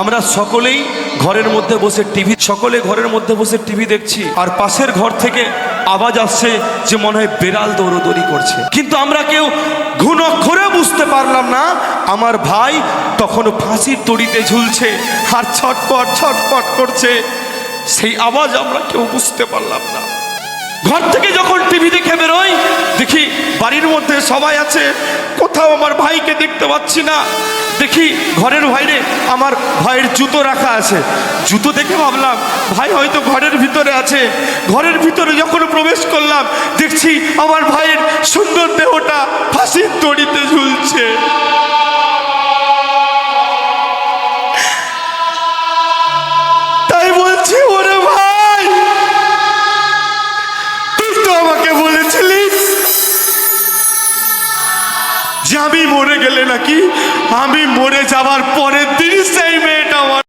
আমরা সকলেই ঘরের মধ্যে বসে ঘরের মধ্যে বসে টিভি দেখছি, আর পাশের ঘর থেকে আওয়াজ আসছে যে মনে হয় বেড়াল দৌড়দৌড়ি করছে। কিন্তু আমরা কেউ ঘুণ অক্ষরে বুঝতে পারলাম না আমার ভাই তখন ফাঁসির দড়িতে ঝুলছে আর ছটপট ছটপট করছে। সেই আওয়াজ আমরা কেউ বুঝতে পারলাম না। ঘর থেকে যখন টিভি দেখে বেরোই, দেখি বাড়ির মধ্যে সবাই আছে, কোথাও আমার ভাইকে দেখতে পাচ্ছি না। দেখি ঘরের বাইরে আমার ভাইয়ের জুতো রাখা আছে। জুতো দেখে ভাবলাম ভাই হয়তো ঘরের ভিতরে আছে। ঘরের ভিতরে যখন প্রবেশ করলাম, দেখছি আমার ভাইয়ের সুন্দর দেহটা ফাঁসির দড়িতে ঝুলছে। তাই বলছি, ওরে ভাই, তুই তো আমাকে বলেছিলিস যে আমি মরে গেলে নাকি আমি মরে যাবার পরের দিন সেই মেয়েটা